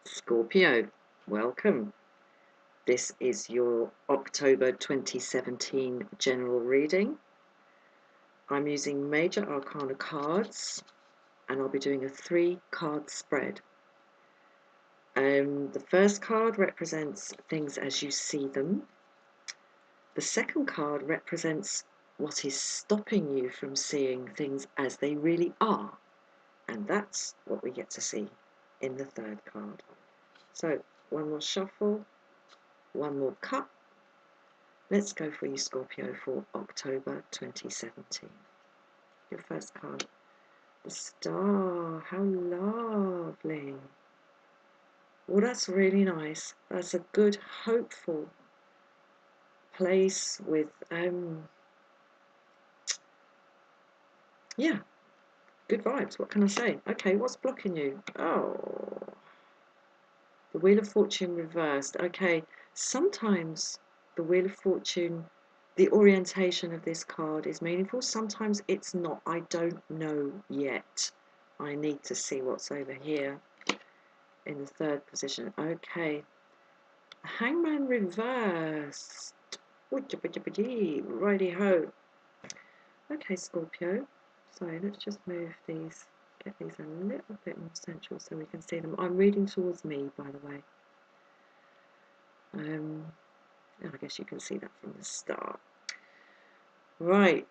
Scorpio, welcome. This is your October 2017 general reading. I'm using Major Arcana cards and I'll be doing a 3-card spread. The first card represents things as you see them. The second card represents what is stopping you from seeing things as they really are. And that's what we get to see in the third card. So, one more shuffle. One more cut. Let's go for you, Scorpio, for October 2017. Your first card, the Star. How lovely. Well, that's really nice. That's a good, hopeful place with, yeah, good vibes. What can I say? Okay, what's blocking you? Oh, the Wheel of Fortune reversed. Okay, sometimes the Wheel of Fortune, the orientation of this card is meaningful. Sometimes it's not. I don't know yet. I need to see what's over here in the third position. Okay. Hangman reversed. Righty ho. Okay, Scorpio. So let's just move these, get these a little bit more central so we can see them. I'm reading towards me, by the way. I guess you can see that from the start. Right.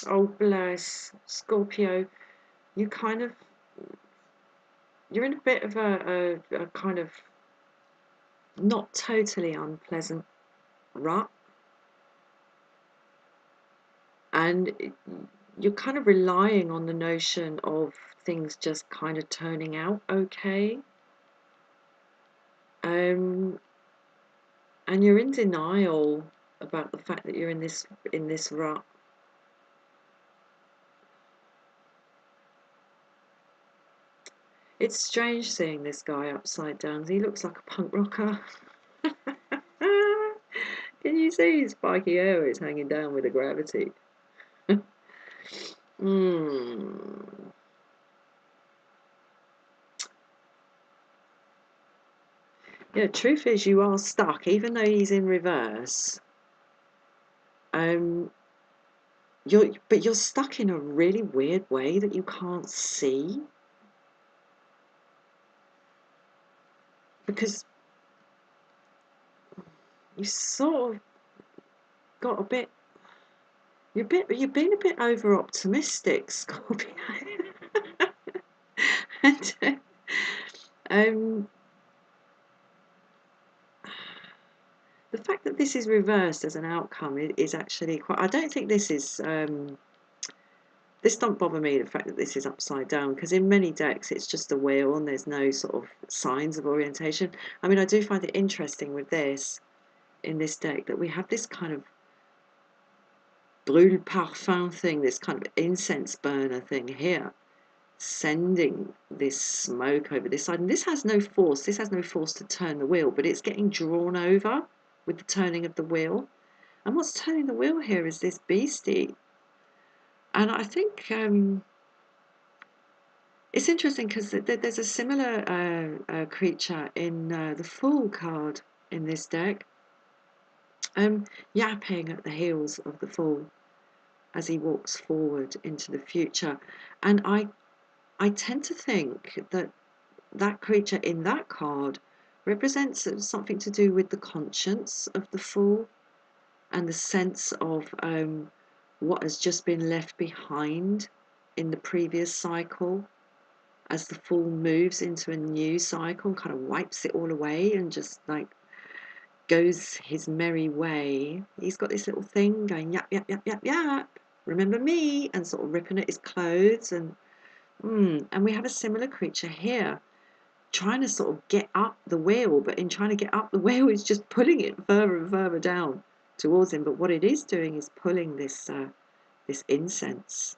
Oh, bless. Scorpio, you're in a bit of a kind of not totally unpleasant rut. And you're kind of relying on the notion of things just kind of turning out okay. And you're in denial about the fact that you're in this rut. It's strange seeing this guy upside down. He looks like a punk rocker. Can you see his spiky hair is hanging down with the gravity? Yeah, truth is you are stuck, even though he's in reverse. You're stuck in a really weird way that you can't see. Because you sort of got a bit, you've been a bit over optimistic, Scorpio. And the fact that this is reversed as an outcome is actually quite, I don't think this is this don't bother me, the fact that this is upside down, because in many decks it's just a wheel and there's no sort of signs of orientation. I mean, I do find it interesting with this, in this deck, that we have this kind of brûle parfum thing, this kind of incense burner thing here, sending this smoke over this side. And this has no force to turn the wheel, but it's getting drawn over with the turning of the wheel. And what's turning the wheel here is this beastie. And I think it's interesting because there's a similar creature in the Fool card in this deck, yapping at the heels of the Fool as he walks forward into the future. And I tend to think that that creature in that card represents something to do with the conscience of the Fool and the sense of what has just been left behind in the previous cycle, as the Fool moves into a new cycle, kind of wipes it all away and just like goes his merry way. He's got this little thing going yap yap yap yap yap, remember me, and sort of ripping at his clothes. And we have a similar creature here trying to sort of get up the wheel, but in trying to get up the wheel is just pulling it further and further down towards him. But what it is doing is pulling this this incense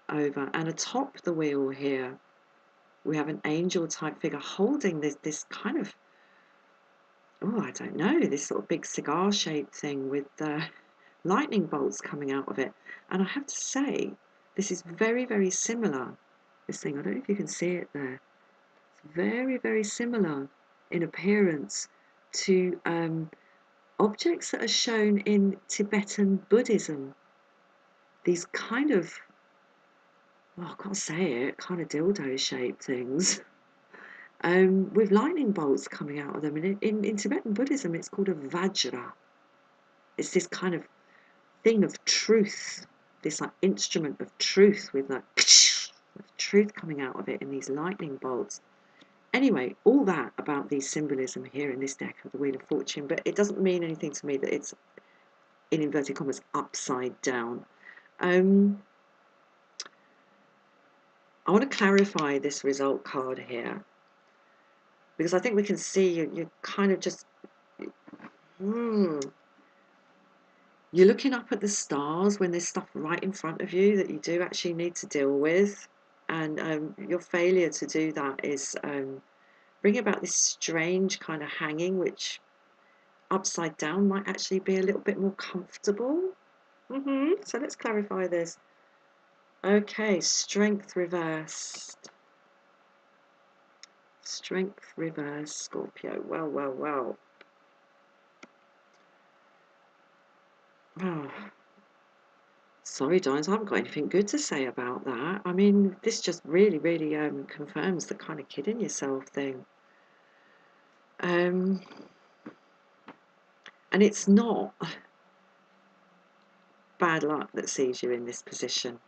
over, and atop the wheel here we have an angel type figure holding this kind of, oh, I don't know, this sort of big cigar shaped thing with lightning bolts coming out of it. And I have to say, this is very, very similar This thing, I don't know if you can see it there. It's very, very similar in appearance to objects that are shown in Tibetan Buddhism. These kind of, well, I can't say it, kind of dildo-shaped things. With lightning bolts coming out of them. And in Tibetan Buddhism, it's called a vajra. It's this kind of thing of truth, this like instrument of truth with like truth coming out of it in these lightning bolts. Anyway, all that about the symbolism here in this deck of the Wheel of Fortune, but it doesn't mean anything to me that it's, in inverted commas, upside down. I want to clarify this result card here, because I think we can see you're kind of just, you're looking up at the stars when there's stuff right in front of you that you do actually need to deal with, and your failure to do that is bringing about this strange kind of hanging, which upside down might actually be a little bit more comfortable. So let's clarify this. Okay, strength reversed. Strength reversed, Scorpio. Well, well, well. Oh, sorry, Dines, I haven't got anything good to say about that. I mean, this just really, really confirms the kind of kidding yourself thing. And it's not bad luck that sees you in this position.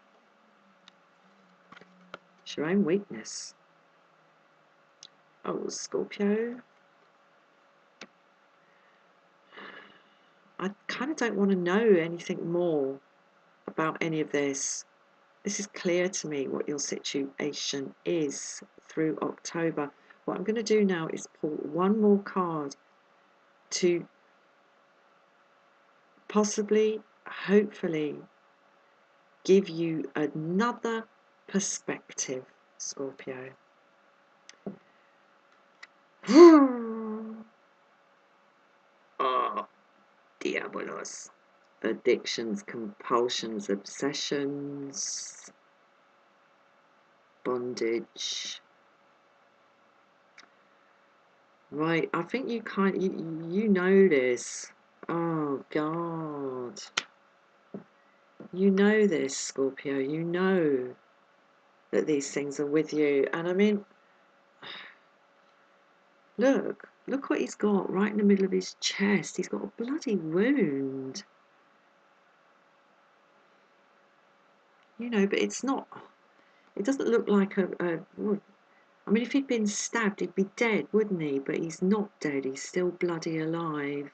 It's your own weakness. Oh, Scorpio. I kind of don't want to know anything more about any of this. This is clear to me what your situation is through October. What I'm going to do now is pull one more card to possibly, hopefully, give you another perspective, Scorpio. Oh, diabolos. Addictions, compulsions, obsessions, bondage. Right, I think you know this. Oh God. You know this, Scorpio. You know that these things are with you. And I mean, look what he's got right in the middle of his chest. He's got a bloody wound. You know, but it's not, it doesn't look like I mean, if he'd been stabbed, he'd be dead, wouldn't he? But he's not dead. He's still bloody alive.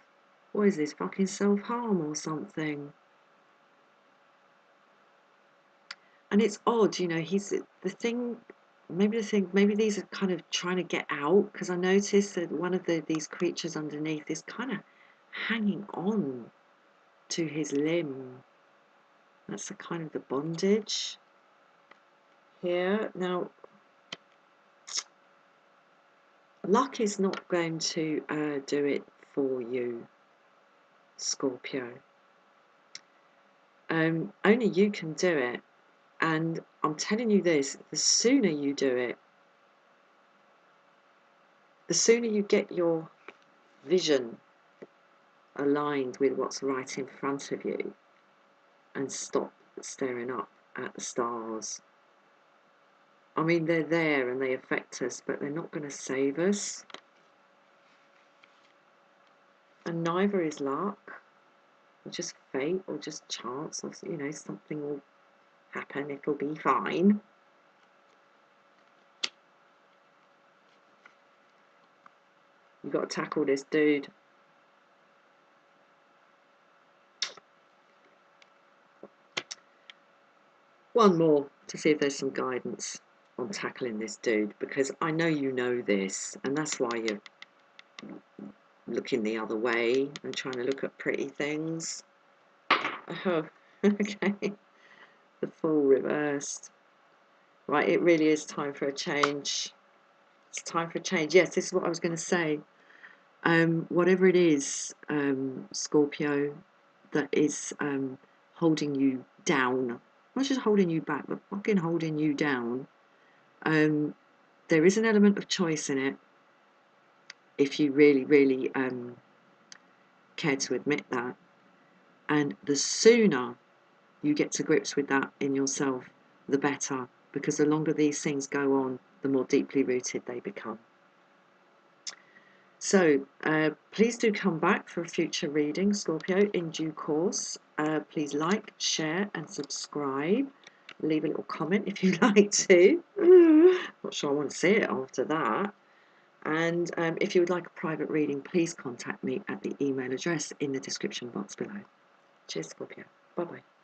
What is this, fucking self-harm or something? And it's odd, you know, maybe these are kind of trying to get out, because I noticed that one of these creatures underneath is kind of hanging on to his limb. That's the kind of the bondage here. Now, luck is not going to do it for you, Scorpio. Only you can do it. And I'm telling you this, the sooner you do it, the sooner you get your vision aligned with what's right in front of you and stop staring up at the stars. I mean, they're there and they affect us, but they're not going to save us. And neither is luck, or just fate, or just chance, or, you know, something will happen, it'll be fine. You've got to tackle this dude. One more to see if there's some guidance on tackling this dude, because I know you know this, and that's why you're looking the other way and trying to look at pretty things. Oh, okay. The Fool reversed. Right, it really is time for a change. It's time for a change. Yes, this is what I was going to say. Whatever it is, Scorpio, that is holding you down, not just holding you back, but fucking holding you down, There is an element of choice in it, if you really, really care to admit that. And the sooner you get to grips with that in yourself, the better, because the longer these things go on, the more deeply rooted they become. So please do come back for a future reading, Scorpio, in due course. Please like, share and subscribe. Leave a little comment if you'd like to. Not sure I want to see it after that. And if you would like a private reading, please contact me at the email address in the description box below. Cheers, Scorpio. Bye-bye.